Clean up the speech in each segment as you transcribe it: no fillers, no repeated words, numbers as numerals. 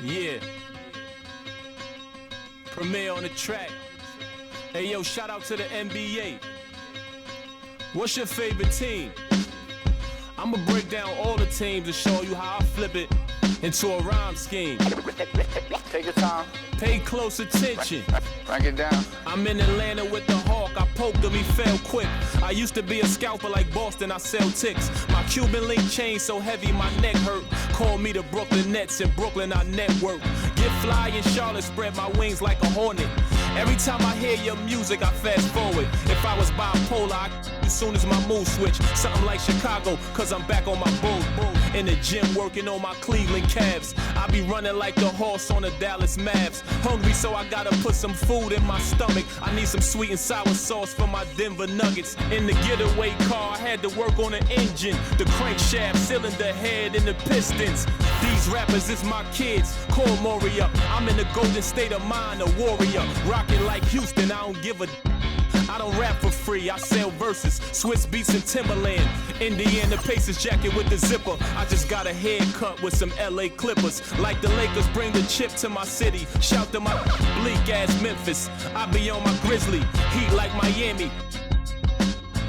Yeah. Premier on the track. Hey yo, shout out to the NBA. What's your favorite team? I'ma break down all the teams and show you how I flip it into a rhyme scheme. Take your time. Pay close attention. Break it down. I'm in Atlanta with the Hawk, I poked him, he fell quick. I used to be a scalper like Boston, I sell ticks. My Cuban link chain so heavy my neck hurt. Call me the Brooklyn Nets, in Brooklyn I network. Get fly in Charlotte, spread my wings like a hornet. Every time I hear your music, I fast forward. If I was bipolar, as soon as my mood switch. Something like Chicago, cause I'm back on my bull. In the gym working on my Cleveland Cavs. I be running like the horse on the Dallas Mavs. Hungry, so I gotta put some food in my stomach. I need some sweet and sour sauce for my Denver Nuggets. In the getaway car, I had to work on the engine, the crankshaft, cylinder head, and the pistons. These rappers is my kids, call Moria. I'm in the golden state of mind, a warrior. Rockin' like Houston, I don't give a I don't rap for free, I sell verses, Swiss Beats and Timberland. Indiana Pacers jacket with the zipper. I just got a haircut with some LA Clippers. Like the Lakers bring the chip to my city. Shout to my bleak ass Memphis. I be on my Grizzly, heat like Miami.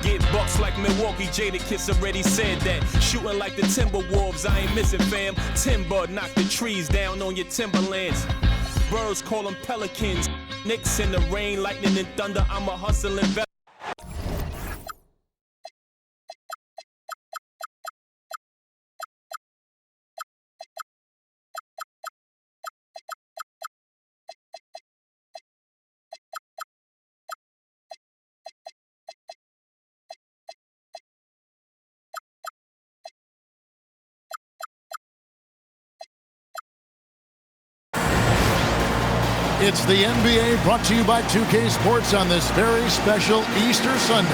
Get bucks like Milwaukee, Jadakiss already said that. Shooting like the Timberwolves, I ain't missing fam. Timber knock the trees down on your timberlands. Birds call them pelicans. Knicks in the rain, lightning and thunder, I'm a hustling vet. It's the NBA brought to you by 2K Sports on this very special Easter Sunday.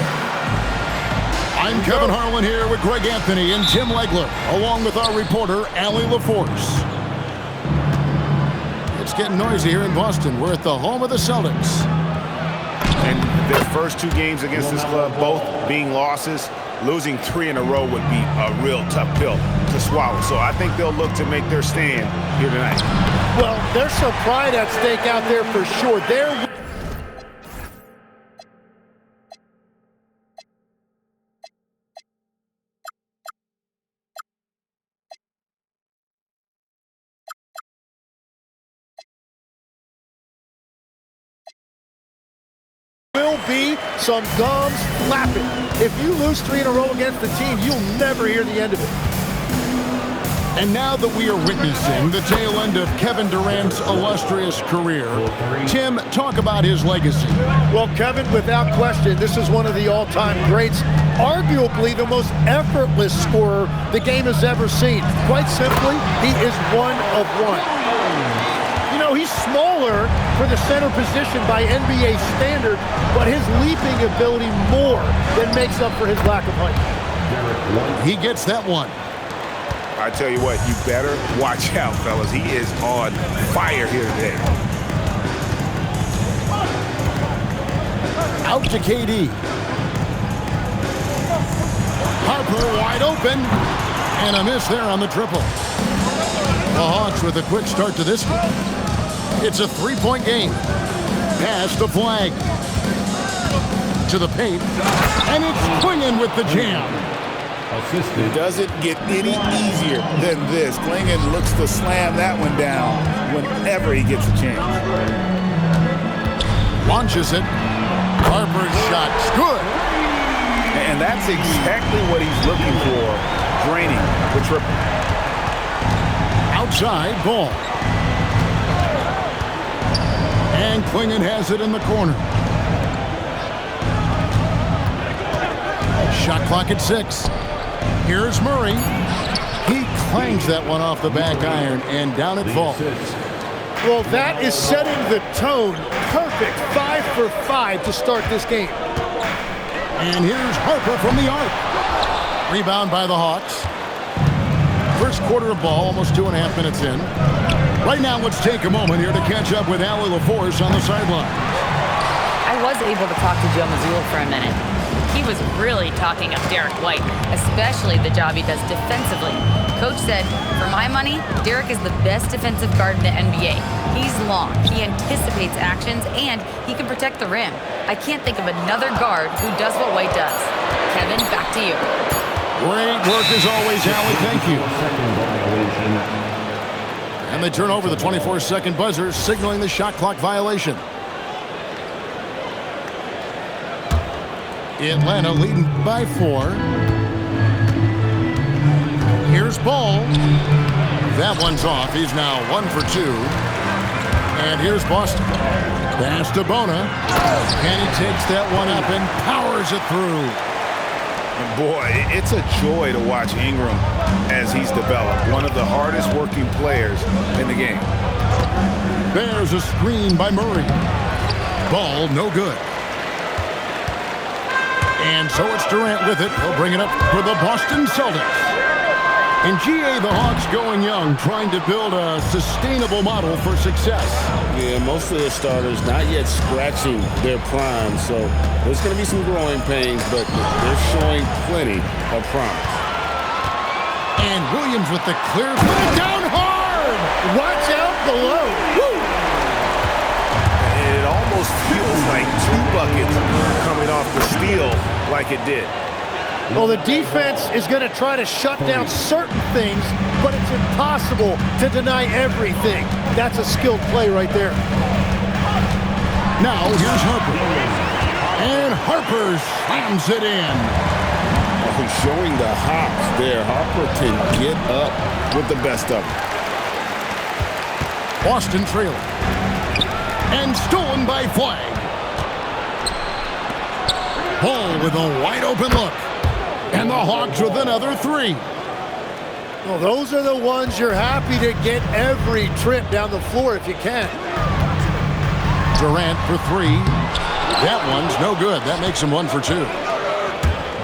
I'm Kevin Harlan here with Greg Anthony and Tim Legler, along with our reporter, Allie LaForce. It's getting noisy here in Boston. We're at the home of the Celtics. And their first two games against this club, both being losses, losing 3 in a row would be a real tough pill to swallow. So I think they'll look to make their stand here tonight. Well, there's some pride at stake out there for sure. There will be some gums flapping. If you lose 3 in a row against the team, you'll never hear the end of it. And now that we are witnessing the tail end of Kevin Durant's illustrious career, Tim, talk about his legacy. Well, Kevin, without question, this is one of the all-time greats, arguably the most effortless scorer the game has ever seen. Quite simply, he is one of one. You know, he's smaller for the center position by NBA standard, but his leaping ability more than makes up for his lack of height. He gets that one. I tell you what, you better watch out, fellas. He is on fire here today. Out to KD. Harper wide open. And a miss there on the triple. The Hawks with a quick start to this game. It's a 3-point game. Pass the flag. To the paint. And it's Klingon with the jam. It doesn't get any easier than this. Klingon looks to slam that one down whenever he gets a chance. Launches it. Harper's shot's good. And that's exactly what he's looking for. Draining the triple. Outside ball. And Klingon has it in the corner. Shot clock at 6. Here's Murray. He clangs that one off the back iron, and down it falls. Well, that is setting the tone. Perfect 5 for 5 to start this game. And here's Harper from the arc. Rebound by the Hawks. First quarter of ball, almost 2.5 minutes in. Right now, let's take a moment here to catch up with Allie LaForce on the sideline. I was able to talk to Joe Mazzulla for a minute. He was really talking up Derek White, especially the job he does defensively. Coach said, for my money, Derek is the best defensive guard in the NBA. He's long, he anticipates actions, and he can protect the rim. I can't think of another guard who does what White does. Kevin, back to you. Great work as always, Allie. Thank you. And they turn over the 24-second buzzer, signaling the shot clock violation. Atlanta leading by 4. Here's Ball. That one's off. He's now 1 for 2. And here's Boston. Pass to Bona. And he takes that one up and powers it through. And boy, it's a joy to watch Ingram as he's developed. One of the hardest working players in the game. There's a screen by Murray. Ball no good. And so it's Durant with it. He'll bring it up for the Boston Celtics. In GA, the Hawks going young, trying to build a sustainable model for success. Yeah, most of the starters not yet scratching their prime, so there's going to be some growing pains, but they're showing plenty of promise. And Williams with the clear, put it down hard! Watch out below. Woo! It almost feels like 2 buckets coming off the steal like it did. Well, the defense is going to try to shut down certain things, but it's impossible to deny everything. That's a skilled play right there. Now here's Harper. And Harper slams it in. He's showing the hops there. Harper can get up With the best of them. Boston trailing. And stolen by Flag. Ball with a wide open look. And the Hawks with another 3. Well, those are the ones you're happy to get every trip down the floor if you can. Durant for 3. That one's no good. That makes him 1 for 2.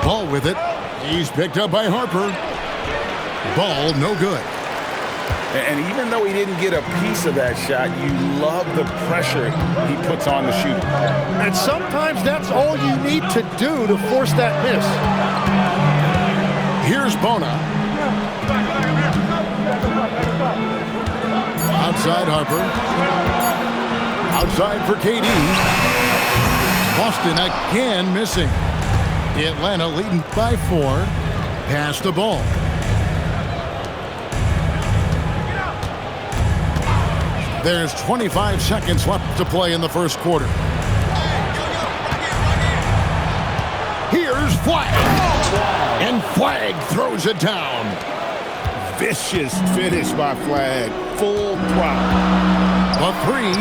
Ball with it. He's picked up by Harper. Ball no good. And even though he didn't get a piece of that shot, you love the pressure he puts on the shooter. And sometimes that's all you need to do to force that miss. Here's Bona. Outside Harper. Outside for KD. Boston again missing. Atlanta leading by 4. Pass the ball. There's 25 seconds left to play in the first quarter. Here's Flag. And Flag throws it down. Vicious finish by Flag. Full throttle. A 3.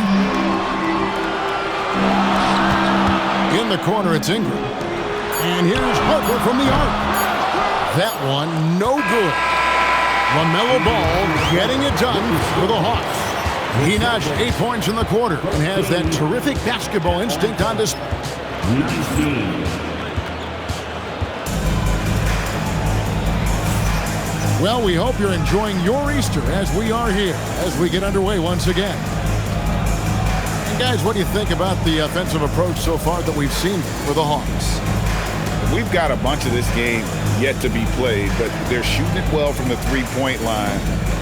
In the corner, it's Ingram. And here's Harper from the arc. That one, no good. LaMelo Ball getting it done for the Hawks. He notched 8 points in the quarter and has that terrific basketball instinct on display. Well, we hope you're enjoying your Easter as we are here as we get underway once again. And guys, what do you think about the offensive approach so far that we've seen for the Hawks? We've got a bunch of this game yet to be played, but they're shooting it well from the three-point line.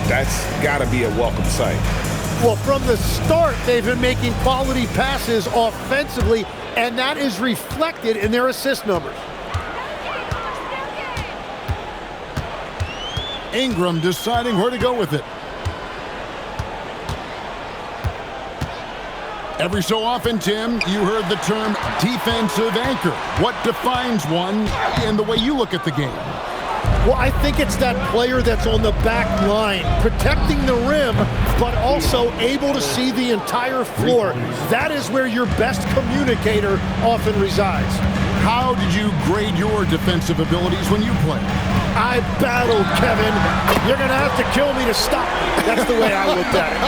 That's got to be a welcome sight. Well, from the start, they've been making quality passes offensively, and that is reflected in their assist numbers. Ingram deciding where to go with it. Every so often, Tim, you heard the term defensive anchor. What defines one in the way you look at the game? Well, I think it's that player that's on the back line, protecting the rim, but also able to see the entire floor. That is where your best communicator often resides. How did you grade your defensive abilities when you played? I battled, Kevin. You're going to have to kill me to stop. That's the way I looked at it.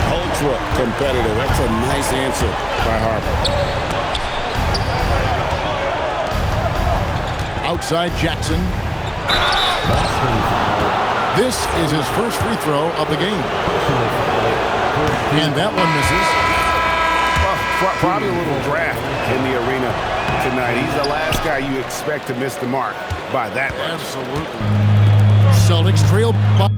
Ultra competitive. That's a nice answer by Harper. Outside Jackson. This is his first free throw of the game. And that one misses. Probably a little draft in the arena tonight. He's the last guy you expect to miss the mark by that much. Absolutely. Celtics trail by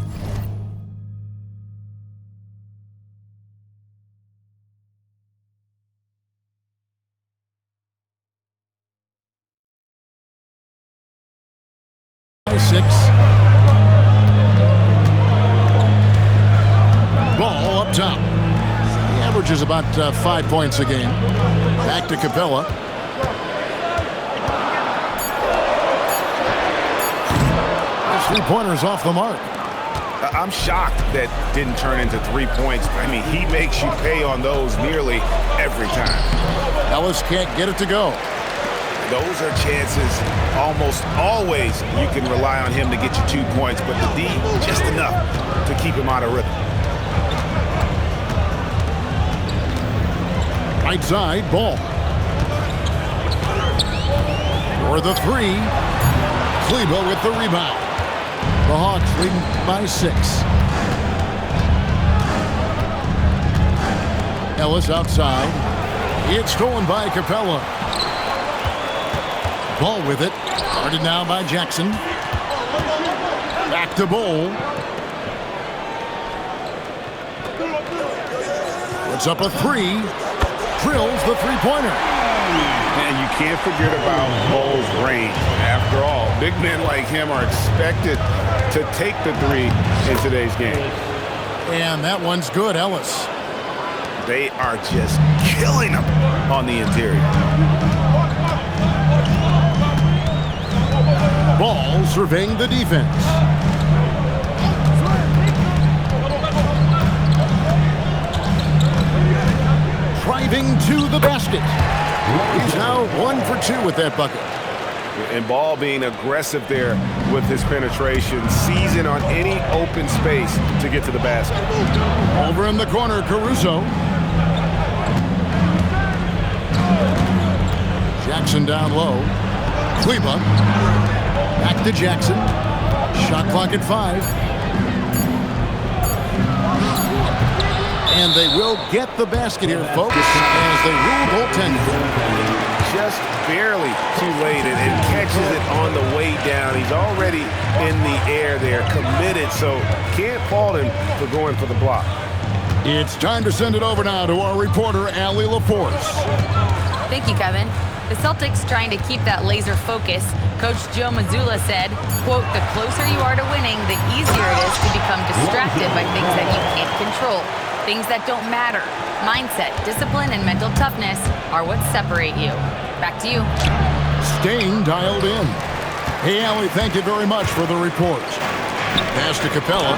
6. Ball up top. He averages about 5 points a game. Back to Capella. Three-pointers off the mark. I'm shocked that didn't turn into 3 points. I mean, he makes you pay on those nearly every time. Ellis can't get it to go. Those are chances almost always you can rely on him to get you 2 points, but the D just enough to keep him out of rhythm. Right side, Ball. For the three. Kleber with the rebound. The Hawks leading by 6. Ellis outside. It's stolen by Capella. Ball with it. Guarded now by Jackson. Back to Ball. Puts up a 3. Drills the three-pointer. And you can't forget about Ball's range. After all, big men like him are expected to take the 3 in today's game. And that one's good, Ellis. They are just killing him on the interior. Ball surveying the defense. Driving to the basket. He's now 1 for 2 with that bucket. And Ball being aggressive there with his penetration, seizing on any open space to get to the basket. Over in the corner, Caruso. Jackson down low. Kleber. Back to Jackson. Shot clock at 5. And they will get the basket here, folks, as they rule goaltending. Just barely too late and catches it on the way down. He's already in the air there, committed, so can't fault him for going for the block. It's time to send it over now to our reporter, Allie LaForce. Thank you, Kevin. The Celtics trying to keep that laser focus. Coach Joe Mazzulla said, quote, "The closer you are to winning, the easier it is to become distracted by things that you can't control. Things that don't matter. Mindset, discipline, and mental toughness are what separate you." Back to you. Staying dialed in. Hey, Allie, thank you very much for the report. Pass to Capella.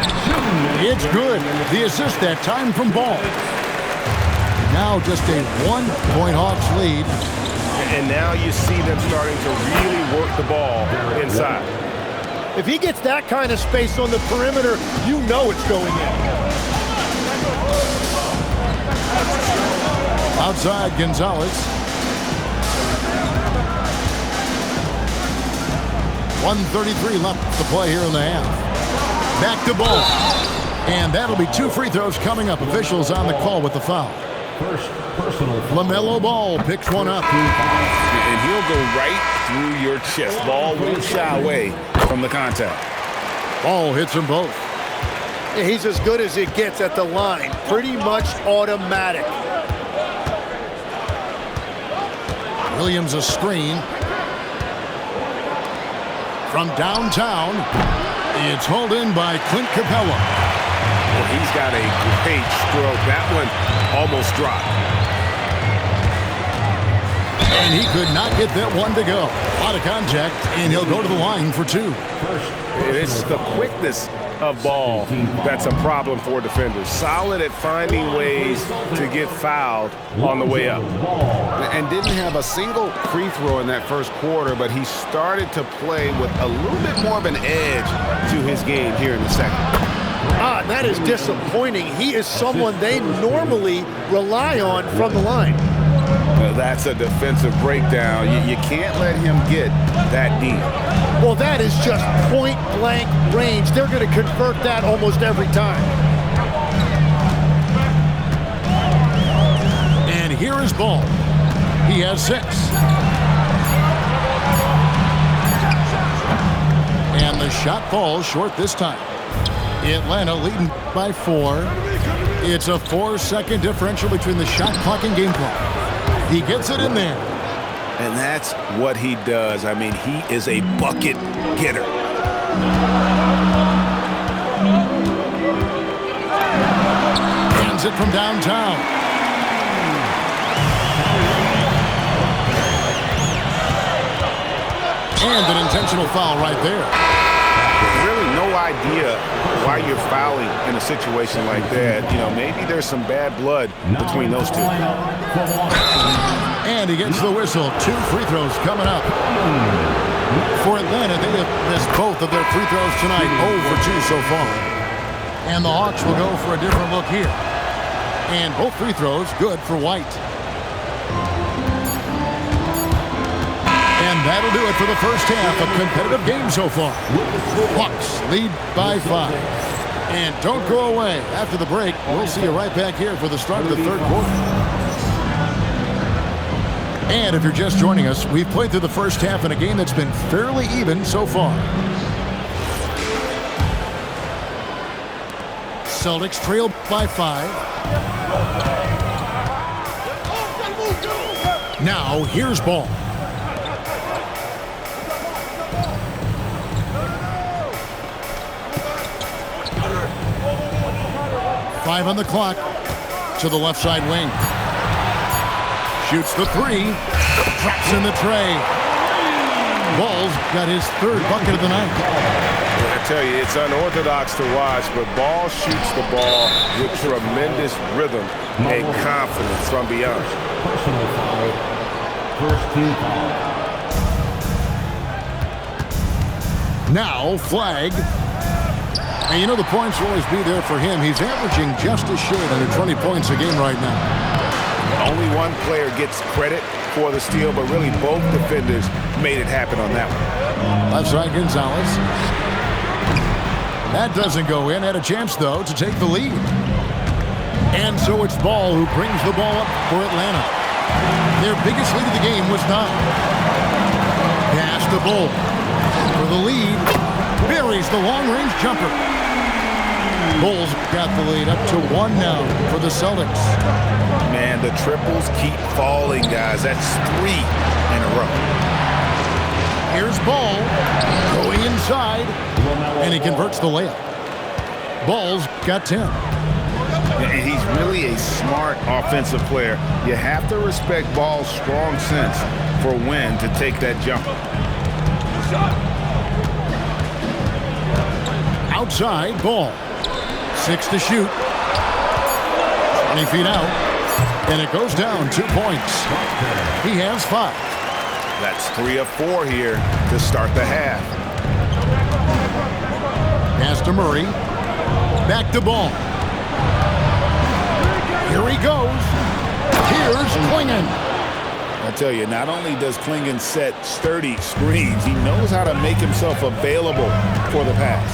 It's good. The assist that time from Ball. Now just a 1-point Hawks lead. And now you see them starting to really work the ball inside. If he gets that kind of space on the perimeter, you know it's going in. Outside, Gonzalez. 1:33 left to play here in the half. Back to Ball. And that'll be 2 free throws coming up. Officials on the call with the foul. First personal. LaMelo Ball picks one up. And he'll go right through your chest. Ball won't shy away from the contact. Ball hits them both. Yeah, he's as good as it gets at the line. Pretty much automatic. Williams a screen. From downtown, it's hauled in by Clint Capella. Well, he's got a great stroke. That one almost dropped. And he could not get that one to go. A lot of contact, and he'll go to the line for 2. It's the quickness of Ball that's a problem for defenders. Solid at finding ways to get fouled on the way up. And didn't have a single free throw in that first quarter, but he started to play with a little bit more of an edge to his game here in the second. That is disappointing. He is someone they normally rely on from the line. That's a defensive breakdown. You can't let him get that deep. Well, that is just point-blank range. They're going to convert that almost every time. And here is Ball. He has 6. And the shot falls short this time. Atlanta leading by 4. It's a 4-second differential between the shot clock and game clock. He gets it in there. And that's what he does. I mean, he is a bucket getter. Hands it from downtown. And an intentional foul right there. Really no idea why you're fouling in a situation like that. You know, maybe there's some bad blood between those two. And he gets the whistle. 2 free throws coming up. For Atlanta, they have missed both of their free throws tonight. 0 for 2 so far. And the Hawks will go for a different look here. And both free throws good for White. And that'll do it for the first half. A competitive game so far. Hawks lead by 5. And don't go away. After the break, we'll see you right back here for the start of the third quarter. And if you're just joining us, we've played through the first half in a game that's been fairly even so far. Celtics trail by 5. Now, here's Ball. Five on the clock to the left side wing. Shoots the 3. Drops in the tray. Ball's got his 3rd bucket of the night. I tell you, it's unorthodox to watch, but Ball shoots the ball with tremendous rhythm and confidence from beyond. Personal foul. First team foul. Now, flag. And you know the points will always be there for him. He's averaging just a shade under 20 points a game right now. Only one player gets credit for the steal, but really both defenders made it happen on that one. Left side, Gonzalez. That doesn't go in. Had a chance, though, to take the lead. And so it's Ball who brings the ball up for Atlanta. Their biggest lead of the game was 9. Pass to Bull for the lead. Buries the long-range jumper. Bulls got the lead up to 1 now for the Celtics. Man, the triples keep falling, guys. That's 3 in a row. Here's Ball going inside, and he converts the layup. Ball's got 10. And he's really a smart offensive player. You have to respect Ball's strong sense for when to take that jumper. Outside, Ball. 6 to shoot. 20 feet out. And it goes down 2 points. He has 5. That's 3 of 4 here to start the half. Pass to Murray. Back to Ball. Here he goes. Here's Clingan. I tell you, not only does Clingan set sturdy screens, he knows how to make himself available for the pass.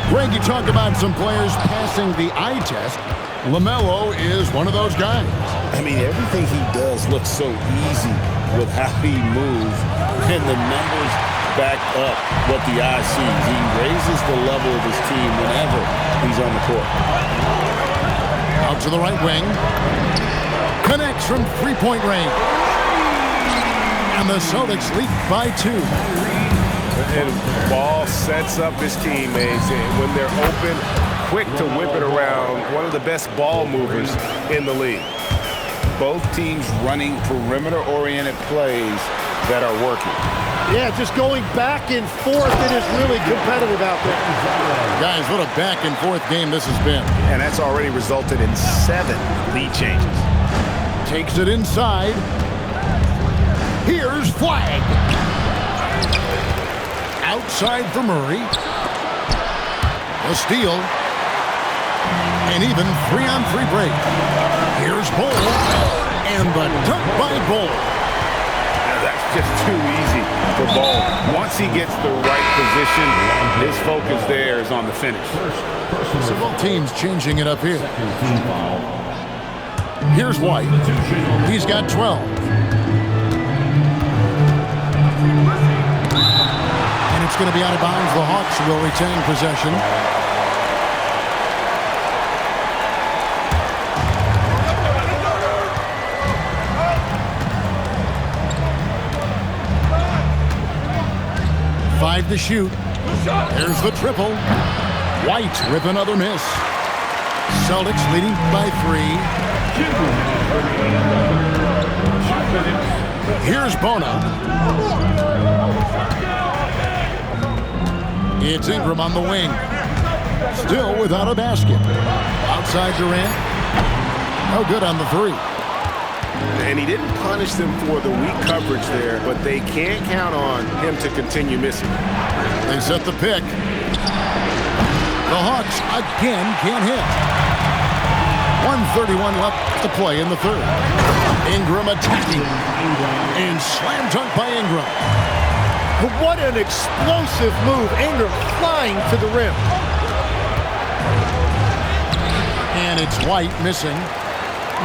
Greg, you talk about some players passing the eye test. LaMelo is one of those guys. I mean, everything he does looks so easy with how he moves, and the numbers back up what the eye sees. He raises the level of his team whenever he's on the court. Out to the right wing. Connects from three-point range. And the Celtics lead by 2. And Ball sets up his teammates, and when they're open, quick to whip it around. One of the best ball movers in the league. Both teams running perimeter-oriented plays that are working. Yeah, just going back and forth. It is really competitive out there. Guys, what a back-and-forth game this has been. And that's already resulted in 7 lead changes. Takes it inside. Here's Flag. Outside for Murray. A steal. And even 3-on-3 break. Here's Bull. And the dunk by Bull. That's just too easy for Ball. Once he gets the right position, his focus there is on the finish. So both teams changing it up here. Here's White. He's got 12. And it's going going to be out of bounds. The Hawks will retain possession. Five to shoot. Here's the triple. White with another miss. Celtics leading by 3. Here's Bona. It's Ingram on the wing. Still without a basket. Outside Durant. No good on the 3. And he didn't punish them for the weak coverage there, but they can't count on him to continue missing. They set the pick. The Hawks again can't hit. 1:31 left to play in the 3rd. Ingram attacking. And slam dunk by Ingram. What an explosive move. Ingram flying to the rim. And it's White missing.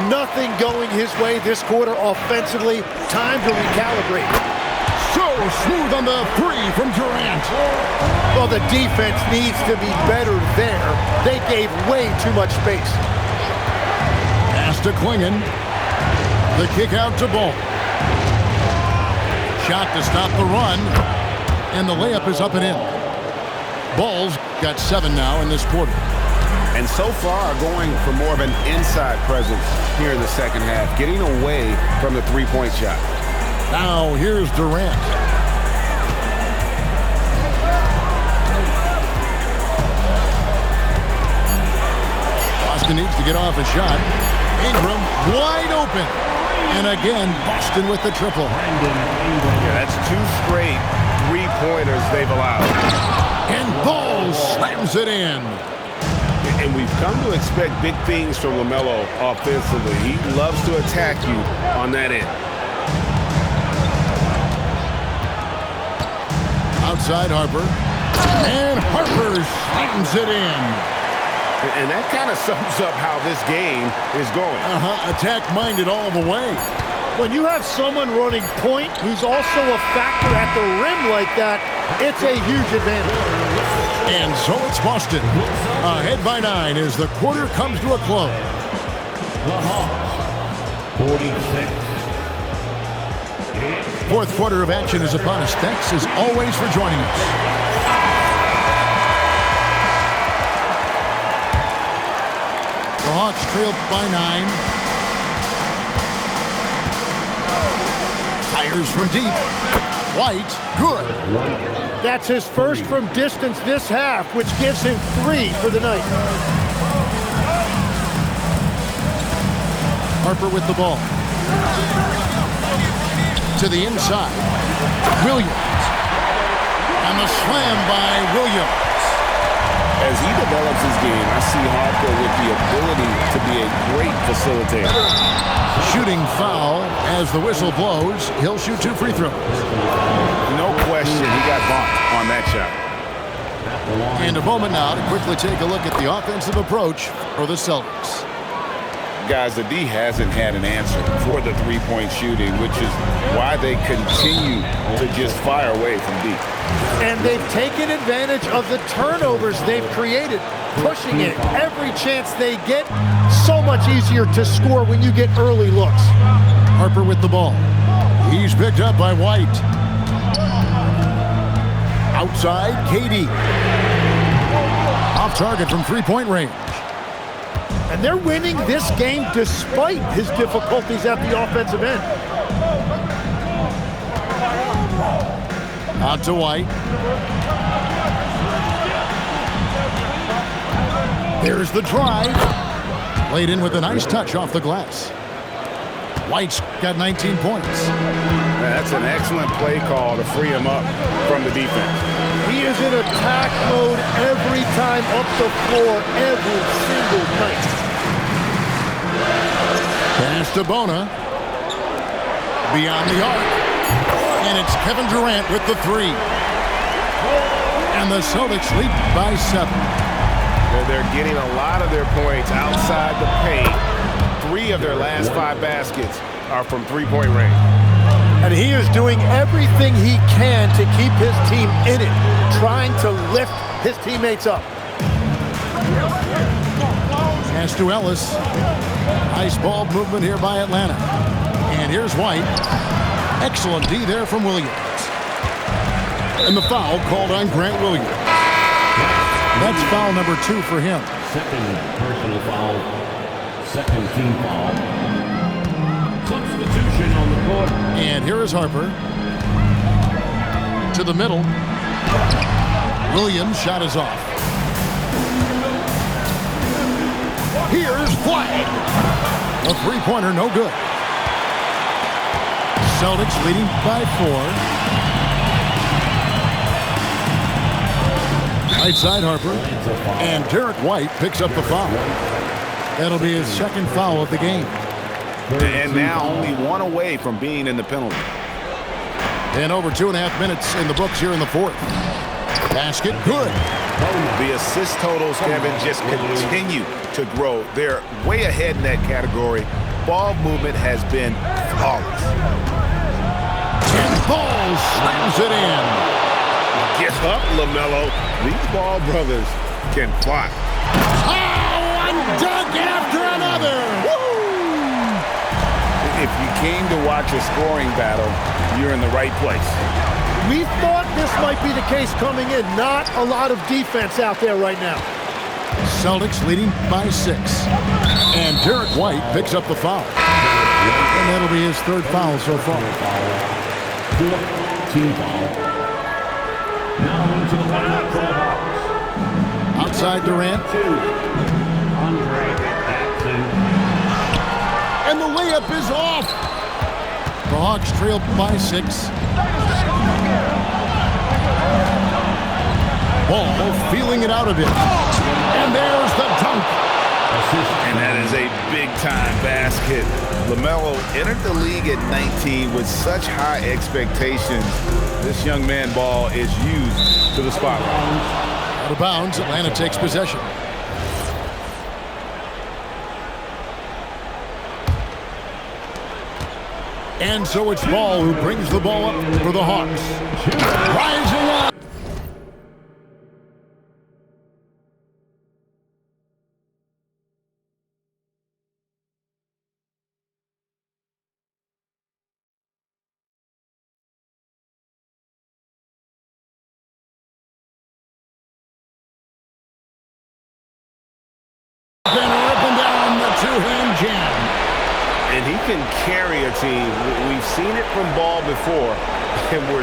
Nothing going his way this quarter offensively. Time to recalibrate. So smooth on the 3 from Durant. Well, the defense needs to be better there. They gave way too much space. Pass to Klingon. The kick out to Ball. Shot to stop the run. And the layup is up and in. Ball's got 7 now in this quarter. And so far, going for more of an inside presence here in the second half, getting away from the three-point shot. Now here's Durant. Boston needs to get off a shot. Ingram wide open. And again, Boston with the triple. Yeah, that's 2 straight three-pointers they've allowed. And Ball slams it in. And we've come to expect big things from LaMelo offensively. He loves to attack you on that end. Outside Harper. And Harper slams it in. And that kind of sums up how this game is going. Attack-minded all the way. When you have someone running point who's also a factor at the rim like that, it's a huge advantage. And so it's Boston. Ahead by 9 as the quarter comes to a close. The Hawks, 46. Fourth quarter of action is upon us. Thanks as always for joining us. The Hawks trailed by 9. Fires from deep. White, good. That's his first from distance this half, which gives him 3 for the night. Harper with the ball. To the inside. Williams. And the slam by Williams. As he develops his game, I see Harper with the ability to be a great facilitator. Shooting foul as the whistle blows. He'll shoot 2 free throws. No question, he got bumped on that shot. And a moment now to quickly take a look at the offensive approach for the Celtics. Guys, the D hasn't had an answer for the three-point shooting, which is why they continue to just fire away from deep. And they've taken advantage of the turnovers they've created, pushing it every chance they get. So much easier to score when you get early looks. Harper with the ball. He's picked up by White. Outside, KD. Off target from three-point range. And they're winning this game despite his difficulties at the offensive end. Out to White. There's the drive. Laid in with a nice touch off the glass. White's got 19 points. That's an excellent play call to free him up from the defense. He is in attack mode every time up the floor, every single night. Pass to Bona. Beyond the arc. And it's Kevin Durant with the 3. And the Celtics lead by 7. They're getting a lot of their points outside the paint. 3 of their last 5 baskets are from three-point range. And he is doing everything he can to keep his team in it, trying to lift his teammates up. Pass to Ellis. Nice ball movement here by Atlanta. And here's White. Excellent D there from Williams. And the foul called on Grant Williams. That's foul number 2 for him. Second personal foul. Second team foul. Substitution on the court. And here is Harper. To the middle. Williams' shot is off. Here's Flag. A three-pointer, no good. Celtics leading by 4. Right side Harper. And Derek White picks up the foul. That'll be his second foul of the game. And now only 1 away from being in the penalty. And over 2.5 minutes in the books here in the 4th. Basket, good. The assist totals, Kevin, just continue to grow. They're way ahead in that category. Ball movement has been flawless. And Ball slams it in. Get up, LaMelo. These Ball brothers can fly. Oh, one dunk after another. Woo! If you came to watch a scoring battle, you're in the right place. We thought this might be the case coming in. Not a lot of defense out there right now. Celtics leading by 6. And Derek White picks up the foul. And that'll be his 3rd foul so far. Team foul. Now into the lineup for the Hawks. Outside Durant. Andre Jackson. And the layup is off. The Hawks trail by 6. Ball feeling it out a bit. And there's the dunk. And that is a big-time basket. LaMelo entered the league at 19 with such high expectations. This young man Ball is used to the spotlight. Out of bounds, Atlanta takes possession. And so it's Ball who brings the ball up for the Hawks. Rising up. Up and down the two-hand jam. And he can carry a team. We've seen it from Ball before, and we're